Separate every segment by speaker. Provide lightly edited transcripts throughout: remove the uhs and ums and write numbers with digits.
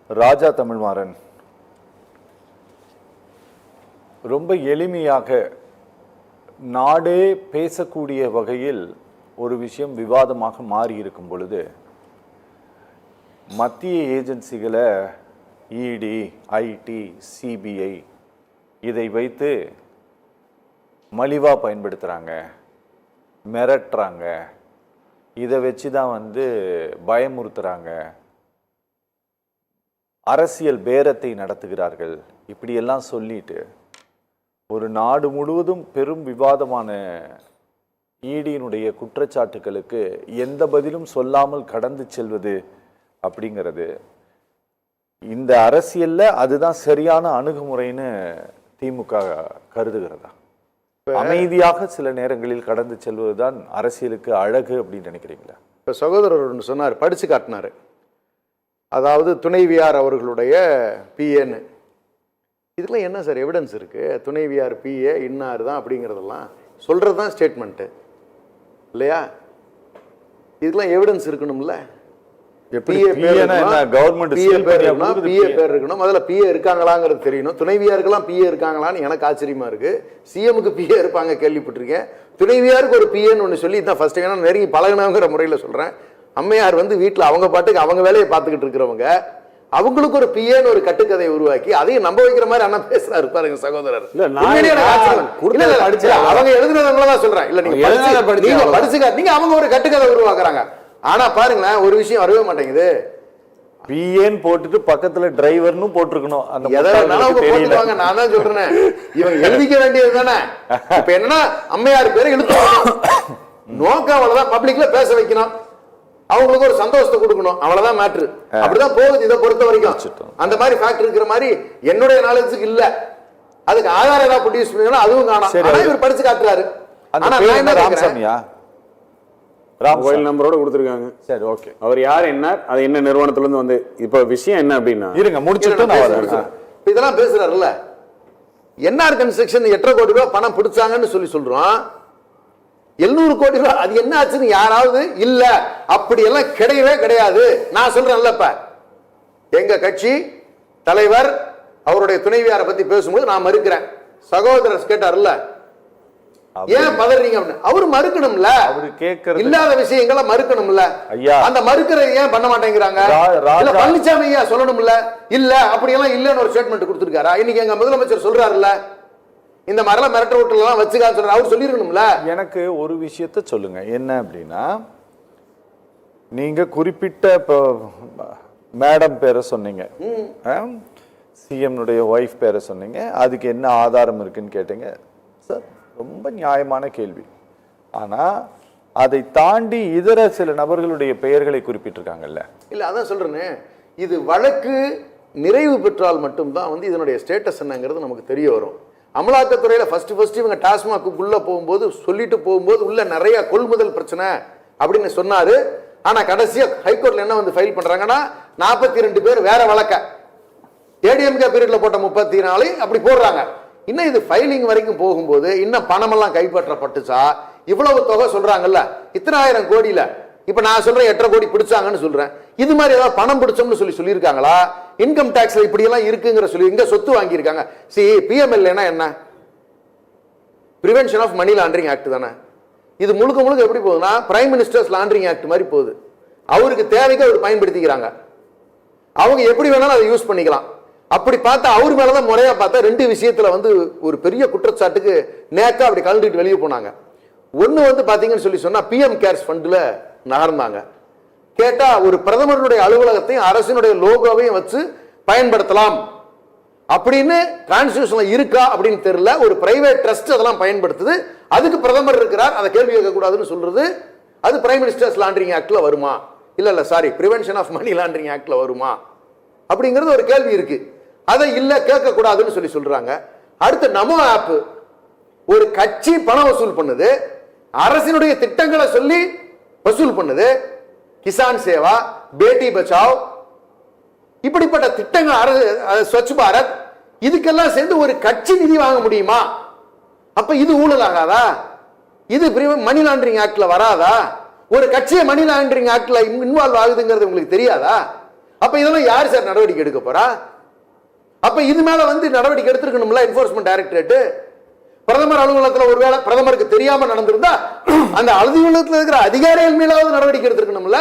Speaker 1: ராஜா தமிழ்மாறன் ரொம்ப எளிமையாக நாடே பேசக்கூடிய வகையில் ஒரு விஷயம் விவாதமாக மாறி இருக்கும் பொழுது மத்திய ஏஜென்சிகளை இடி, ஐடி, சிபிஐ இதை வைத்து மலிவாக பயன்படுத்துகிறாங்க, மிரட்டுறாங்க, இதை வச்சு தான் பயமுறுத்துகிறாங்க, அரசியல் பேரத்தை நடத்துகிறார்கள், இப்படியெல்லாம் சொல்லிட்டு ஒரு நாடு முழுவதும் பெரும் விவாதமான ஈடியினுடைய குற்றச்சாட்டுகளுக்கு எந்த பதிலும் சொல்லாமல் கடந்து செல்வது அப்படிங்கிறது இந்த அரசியல்ல அதுதான் சரியான அணுகுமுறைன்னு திமுக கருதுகிறதா? அமைதியாக சில நேரங்களில் கடந்து செல்வதுதான் அரசியலுக்கு அழகு அப்படின்னு நினைக்கிறீங்களா?
Speaker 2: இப்போ சகோதரர் ஒன்று சொன்னார், படித்து காட்டினார். அதாவது துணைவியார் அவர்களுடைய பிஏன்னு. இதுக்கெல்லாம் என்ன சார் எவிடன்ஸ் இருக்குது? துணைவியார் பிஏ இன்னார் தான் அப்படிங்கிறதெல்லாம் சொல்கிறது தான் ஸ்டேட்மெண்ட்டு இல்லையா? இதுக்கெல்லாம் எவிடன்ஸ் இருக்கணும்ல. பிஏ பேர் இருக்கணும், முதல்ல பிஏ இருக்காங்களாங்கிறது தெரியணும். துணைவியாருக்கெல்லாம் பிஏ இருக்காங்களான்னு எனக்கு ஆச்சரியமா இருக்கு. சிஎம்க்கு பிஏ இருப்பாங்க கேள்விப்பட்டிருக்கேன், துணைவியாருக்கு ஒரு பிஏன்னு ஒன்று சொல்லி இதான் ஃபர்ஸ்ட் டைம் நெருங்கி பழகினவங்கிற முறையில் சொல்கிறேன். அம்மையார் வீட்டில் அவங்க பாட்டுக்கு அவங்க வேலையை பார்த்துக்கிட்டு இருக்கிறவங்க, அவங்களுக்கு ஒரு பிஏன்னு ஒரு கட்டுக்கதையை உருவாக்கி அதையும் நம்ப வைக்கிற மாதிரி அண்ணா பேசுறாரு பாருங்க சகோதரர். அவங்க எழுதுனவங்களதான் சொல்றேன். இல்ல நீங்க படிச்சுக்க, நீங்க அவங்க ஒரு கட்டுக்கதை உருவாக்குறாங்க. ஆனா பாருங்களேன், ஒரு விஷயம் வரவே மாட்டேங்குது.
Speaker 1: பிஏன்னு போட்டுட்டு பக்கத்துல டிரைவர்னு போட்டிருக்கணும். அந்த
Speaker 2: போட்டுருவாங்க. நான் தான் சொல்றேன், இவங்க எழுதிக்க வேண்டியது தானே. இப்ப என்னன்னா அம்மையார் பேரை இழுத்து நோக்கம் அவ்வளவுதான், பப்ளிக்ல பேச வைக்கணும், அவங்களுக்கு ஒரு சந்தோஷத்தை கொடுக்கணும், அவ்வளவுதான் மேட்ரு. அப்படிதான் போகுது இதை பொறுத்த வரைக்கும். அந்த மாதிரி ஃபேக்ட் இருக்கிற மாதிரி என்னுடைய நாலேஜுக்கு இல்ல. அதுக்கு ஆதாரம் ஏதாவது ப்ரொடியூஸ் பண்ணா அதுவும் காணும். இவர் படிச்சு காட்டுறாரு.
Speaker 1: ராமசாமியா
Speaker 3: மொபைல் நம்பரோட கொடுத்துருக்காங்க.
Speaker 1: சரி, ஓகே.
Speaker 3: அவர் யார், என்ன, அது என்ன நிறுவனத்துல இருந்து இப்ப விஷயம் என்ன அப்படின்னா,
Speaker 1: இருங்க முடிச்சுட்டு
Speaker 2: இதெல்லாம் பேசுறாருல்ல. என்ஆர் கன்ஸ்ட்ரக்ஷன் 8.5 கோடி ரூபாய் பணம் பிடிச்சாங்கன்னு சொல்றோம். 700 கோடி ரூபாய் அது என்ன ஆச்சுன்னு யாராவது இல்ல அப்படி எல்லாம் கிடையவே கிடையாது. நான் சொல்றேன்லப்ப, எங்க கட்சி தலைவர் அவருடைய துணைவியாரை பத்தி பேசும்போது நான் மறுக்கிறேன். சகோதரர் கேட்டார்ல, ஏன் பதறீங்க அப்படின்னு. அவரு மறுக்கணும்ல, அவரு கேட்கறது இல்லாத விஷயங்களை மறுக்கணும்ல. அந்த மறுக்கிறது ஏன் பண்ண மாட்டேங்கிறாங்க? பழனிசாமி ஐயா சொல்லணும்ல, இல்ல அப்படி எல்லாம் இல்லன்னு ஒரு ஸ்டேட்மெண்ட் கொடுத்திருக்காரா? இன்னைக்கு எங்க முதலமைச்சர் சொல்றாருல்ல, இந்த மாதிரிலாம் மிரட்ட விட்டுலாம் வச்சுக்கான்னு சொல்ற, அவர் சொல்லிருக்கணும்ல.
Speaker 1: எனக்கு ஒரு விஷயத்த சொல்லுங்க, என்ன அப்படின்னா, நீங்க குறிப்பிட்ட மேடம் பேரை சொன்னீங்க, சிஎம் ஒய்ஃப் பேரை சொன்னீங்க, அதுக்கு என்ன ஆதாரம் இருக்குன்னு கேட்டீங்க. சார் ரொம்ப நியாயமான கேள்வி. ஆனா அதை தாண்டி இதர சில நபர்களுடைய பெயர்களை குறிப்பிட்டிருக்காங்கல்ல.
Speaker 2: இல்ல அதான் சொல்றேன்னு, இது வழக்கு நிறைவு பெற்றால் மட்டும்தான் இதனுடைய ஸ்டேட்டஸ் என்னங்கிறது நமக்கு தெரிய வரும். அமலாக்கத்துறையில ஃபர்ஸ்ட் இவங்க டாஸ்மாக்குள்ள போகும்போது சொல்லிட்டு போகும்போது உள்ள நிறைய கொள்முதல் பிரச்சனை அப்படின்னு சொன்னாரு. ஆனா கடைசியா ஹைகோர்ட்ல என்ன ஃபைல் பண்றாங்கன்னா, 42 பேர் வேற வழக்க ஏடிஎம்கே பீரியட்ல போட்ட 34 அப்படி போடுறாங்க. இன்னும் இது ஃபைலிங் வரைக்கும் போகும்போது இன்னும் பணமெல்லாம் கைப்பற்றப்பட்டுச்சா? இவ்வளவு தொகை சொல்றாங்கல்ல, இத்தனை 1000 கோடியில இப்ப நான் சொல்றேன் 8.5 கோடி பிடிச்சாங்கன்னு சொல்றேன். இது மாதிரி ஏதாவது பணம் பிடிச்சோம்னு சொல்லியிருக்காங்களா? இன்கம் டாக்ஸ்ல இப்படி எல்லாம் இருக்குங்கிற சொல்லி இங்க சொத்து வாங்கியிருக்காங்க. பிஎம்எல்ஏனா என்ன? Prevention of money laundering act தானே. இது முழுக்க முழுக்க எப்படி போகுதுன்னா, பிரைம் மினிஸ்டர்ஸ் லாண்டரிங் ஆக்ட் மாதிரி போகுது. அவருக்கு தேவைக்கு அவர் பயன்படுத்திக்கிறாங்க, அவங்க எப்படி வேணாலும் அதை யூஸ் பண்ணிக்கலாம். அப்படி பார்த்தா அவர் மேலதான் முறையா பார்த்தா 2 விஷயத்துல ஒரு பெரிய குற்றச்சாட்டுக்கு நேக்கா அப்படி கலந்துட்டு வெளியே போனாங்க. ஒன்னு பாத்தீங்கன்னு சொன்னா பிஎம் கேர்ஸ் ஃபண்ட்ல நகர்ந்தாங்க. கேட்டா ஒரு பிரதமருடைய அலுவலகத்தையும் அரசினுடைய லோகோவையும் வச்சு பயன்படுத்தலாம் அப்படின்னு கான்ஸ்டிடியூஷன்ல இருக்கா அப்படின்னு தெரியல. ஒரு பிரைவேட் ட்ரஸ்ட் அதெல்லாம் பயன்படுத்துது, அதுக்கு பிரதமர் இருக்கிறார், அதை கேள்வி கேட்க கூடாதுன்னு சொல்றது. அது பிரைம் மினிஸ்டர்ஸ் லாண்டரிங் ஆக்ட்ல வருமா? இல்ல sorry, prevention of money laundering ஆக்ட்ல வருமா அப்படிங்கிறது ஒரு கேள்வி இருக்கு. அதை இல்ல கேட்க கூடாதுன்னு சொல்றாங்க. அடுத்து நமோ ஆப், ஒரு கட்சி பணம் வசூல் பண்ணுது, அரசினுடைய திட்டங்களை சொல்லி வசூல் பண்ணுது. கிசான் சேவா, பேட்டி பச்சாவ், இப்படிப்பட்ட திட்டங்கள், ஸ்வச் பாரத், இதுக்கெல்லாம் சேர்ந்து ஒரு கட்சி நிதி வாங்க முடியுமா? அப்ப இது ஊழல் ஆகாதா? இது மணி லாண்டரிங் ஆக்ட்ல வராதா? ஒரு கட்சியை மணி லாண்டரிங் ஆக்ட்ல இன்வால்வ் ஆகுதுங்கிறது உங்களுக்கு தெரியாதா? அப்ப இதெல்லாம் யார் சார் நடவடிக்கை எடுக்க போறா? அப்ப இது மேல வந்து நடவடிக்கை எடுத்திருக்கணும்ல என்ஃபோர்ஸ்மெண்ட் டைரக்டரேட். பிரதமர் அலுவலகத்தில் ஒருவேளை பிரதமருக்கு தெரியாம நடந்திருந்தா அந்த அலுவலகத்தில் இருக்கிற அதிகாரிகள் மேலாவது நடவடிக்கை எடுத்திருக்கணும்ல.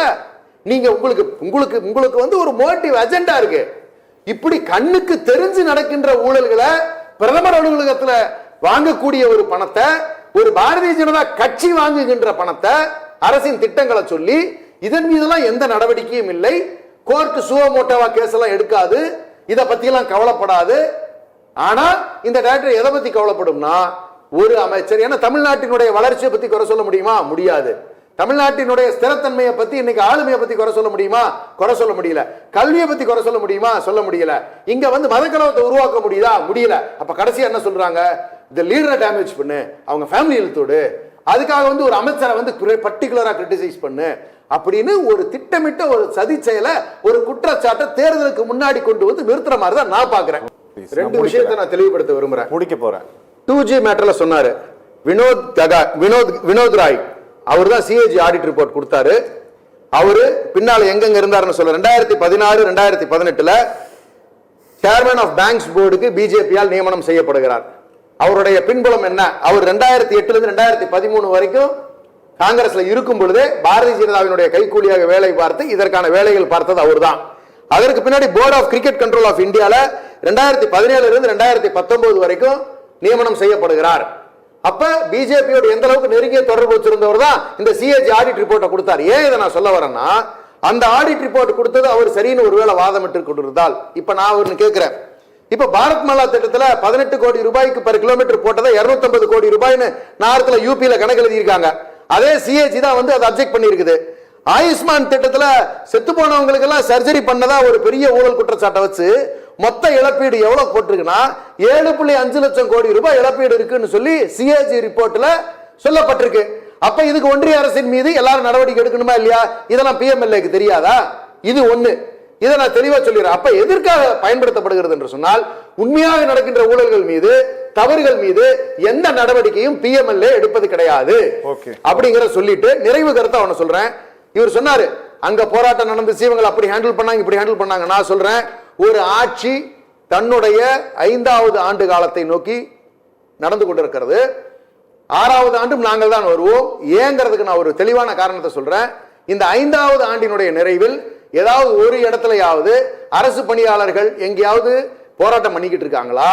Speaker 2: நீங்க உங்களுக்கு வந்து ஒரு மோட்டிவ் அஜெண்டா இருக்கு. இப்படி கண்ணுக்கு தெரிஞ்சு நடக்கின்ற ஊழல்களை பிரதமர் அலுவலகத்தில் வாங்கக்கூடிய ஒரு பணத்தை, ஒரு பாரதிய ஜனதா கட்சி வாங்குகின்ற பணத்தை, அரசின் திட்டங்களை சொல்லி இதன் மீதெல்லாம் எந்த நடவடிக்கையும் இல்லை, கோர்ட் சுவமோட்டோவா கேஸ் எல்லாம் எடுக்காது, இத பத்தி எல்லாம் கவலைப்படாது. ஆனா இந்த டைரக்டர் எதை பத்தி கவலைப்படும்னா, ஒரு அமைச்சர், ஏன்னா தமிழ்நாட்டினுடைய வளர்ச்சியை பத்தி குறை சொல்ல முடியுமா? முடியாது. தமிழ்நாட்டினுடைய ஸ்திரத்தன்மையை பத்தி, இன்னைக்கு ஆளுமையை பத்தி குறை சொல்ல முடியுமா? குறை சொல்ல முடியல. கல்வியை பத்தி குறை சொல்ல முடியுமா? சொல்ல முடியல. இங்க வந்து மதக்கலவத்தை உருவாக்க முடியுதா? முடியல. அப்ப கடைசியா என்ன சொல்றாங்க? இந்த லீடரை டேமேஜ் பண்ணு, அவங்க ஃபேமிலி இழுத்தோடு, அதுக்காக வந்து ஒரு அமைச்சரை வந்து பர்டிகுலரா கிரிட்டிசைஸ் பண்ணு அப்படின்னு ஒரு திட்டமிட்ட ஒரு சதி செயலை, ஒரு குற்றச்சாட்டை தேர்தலுக்கு முன்னாடி கொண்டு வந்து நிறுத்துற மாதிரி தான் நான் பாக்குறேன். ரெண்டு விஷயத்தை நான் தெளிவுபடுத்த விரும்புறேன்.
Speaker 1: முடிக்க போறேன்.
Speaker 2: 2G மேட்டர்ல சொன்னாரு வினோத் ராய், அவர் தான் சிஏஜி ஆடிட் ரிப்போர்ட் கொடுத்தாரு. அவரு பின்னால எங்கெங்க இருந்தாருன்னு சொல்ல, 2016 2018 சேர்மன் ஆஃப் பேங்க்ஸ் போர்டுக்கு பிஜேபியால் நியமனம் செய்யப்படுகிறார். அவருடைய பின்புலம் என்ன? அவர் 2008 இருந்து 2013 வரைக்கும் காங்கிரஸ்ல இருக்கும் பொழுதே பாரதிய ஜனதாவினுடைய கைக்கூலியாக வேலை பார்த்து இதற்கான வேலைகள் பார்த்தது அவர்தான். அதற்கு பின்னாடி board of cricket control of இந்தியால 2017 இருந்து 2019 வரைக்கும் நியமனம் செய்யப்படுகிறார். அப்ப பிஜேபியோட எந்த அளவுக்கு நெருங்கிய தொடர்பு வச்சிருந்தவர் தான் இந்த சிஏஜி ஆடிட் ரிப்போர்ட்டை கொடுத்தார். ஏன் இதை நான் சொல்ல வரேன்னா, அந்த ஆடிட் ரிப்போர்ட் கொடுத்தது அவர் சரின்னு ஒருவேளை வாதமிட்டு கொண்டிருந்தால், இப்ப நான் ஒன்னு கேட்கிறேன், இப்ப பாரத் மாலா திட்டத்துல 18 கோடி ரூபாய்க்கு per கிலோமீட்டர் போட்டதை 250 கோடி ரூபாய்னு நார்த்ல யூபியில கணக்கு எழுதியிருக்காங்க. அதே சிஏஜி தான் வந்து அதை அப்ஜெக்ட் பண்ணியிருக்குது. ஆயுஷ்மான் திட்டத்துல செத்து போனவங்களுக்கு எல்லாம் சர்ஜரி பண்ணதா ஒரு பெரிய ஊழல் குற்றச்சாட்டை வச்சு மொத்த இழப்பீடு எவ்வளவு போட்டிருக்குன்னா 7.5 லட்சம் கோடி ரூபாய் இழப்பீடு இருக்குன்னு சொல்லி சிஏஜி ரிப்போர்ட்ல சொல்லப்பட்டிருக்கு. அப்ப இதுக்கு ஒன்றிய அரசின் மீது எல்லாரும் நடவடிக்கை எடுக்கணுமா இல்லையா? இதெல்லாம் பிஎம்எல்ஏக்கு தெரியாதா? இது ஒண்ணு. இதை நான் தெளிவா சொல்லிடுறேன். அப்ப எதற்காக பயன்படுத்தப்படுகிறது என்று சொன்னால், உண்மையாக நடக்கின்ற ஊழல்கள் மீது, தவறுகள் மீது எந்த நடவடிக்கையும் பிஎம்எல்ஏ எடுப்பது கிடையாது அப்படிங்கிற சொல்லிட்டு நிறைவு கருத்தை அவனை சொல்றேன். இவர் சொன்னாரு அங்க போராட்டம் நடந்துச்சு, இவங்க அப்படி ஹேண்டில் பண்ணாங்க, இப்படி ஹேண்டில் பண்ணாங்க. நான் சொல்றேன், ஒரு ஆட்சி தன்னுடைய 5வது ஆண்டு காலத்தை நோக்கி நடந்து கொண்டிருக்கிறது. 6வது ஆண்டும் நாங்கள் தான் வருவோம். ஏங்கிறதுக்கு நான் ஒரு தெளிவான காரணத்தை சொல்றேன். இந்த 5வது ஆண்டினுடைய நிறைவில் ஏதாவது ஒரு இடத்துலயாவது அரசு பணியாளர்கள் எங்கேயாவது போராட்டம் பண்ணிக்கிட்டு இருக்காங்களா?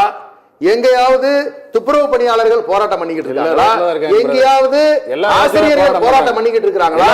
Speaker 2: எங்கேயாவது துப்புரவு பணியாளர்கள் போராட்டம் பண்ணிக்கிட்டு இருக்காங்களா? எங்கேயாவது ஆசிரியர்கள் போராட்டம் பண்ணிக்கிட்டு இருக்காங்களா?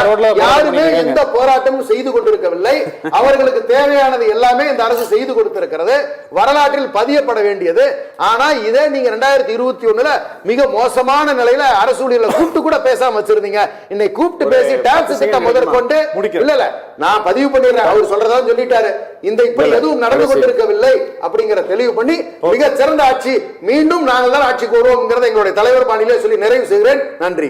Speaker 2: யாருமே எந்த போராட்டமும் செய்து கொண்டிருக்கவில்லை. அவர்களுக்கு தேவையானது எல்லாமே இந்த அரசு செய்து கொடுத்திருக்கிறது, வரலாற்றில் பதியப்பட வேண்டியது. ஆனா இதே நீங்க 2021 மிக மோசமான நிலையில அரசு ஊழியர்களை கூப்பிட்டு கூட பேசாம வச்சிருந்தீங்க. இன்னைக்கு கூப்பிட்டு பேசி டாக்ஸ் திட்டம் முதற்கொண்டு இல்ல நான் பதிவு பண்ணிடுறேன், அவர் சொல்றதா சொல்லிட்டாரு. இந்த இப்படி எதுவும் நடந்து கொண்டிருக்கவில்லை அப்படிங்கிற தெளிவு பண்ணி மிக சிறந்த ஆட்சி, மீண்டும் நாங்கள் தான் ஆட்சிக்கு வருவோம் எங்களுடைய தலைவர் பாணியிலே சொல்லி நிறைவு செய்கிறேன். நன்றி.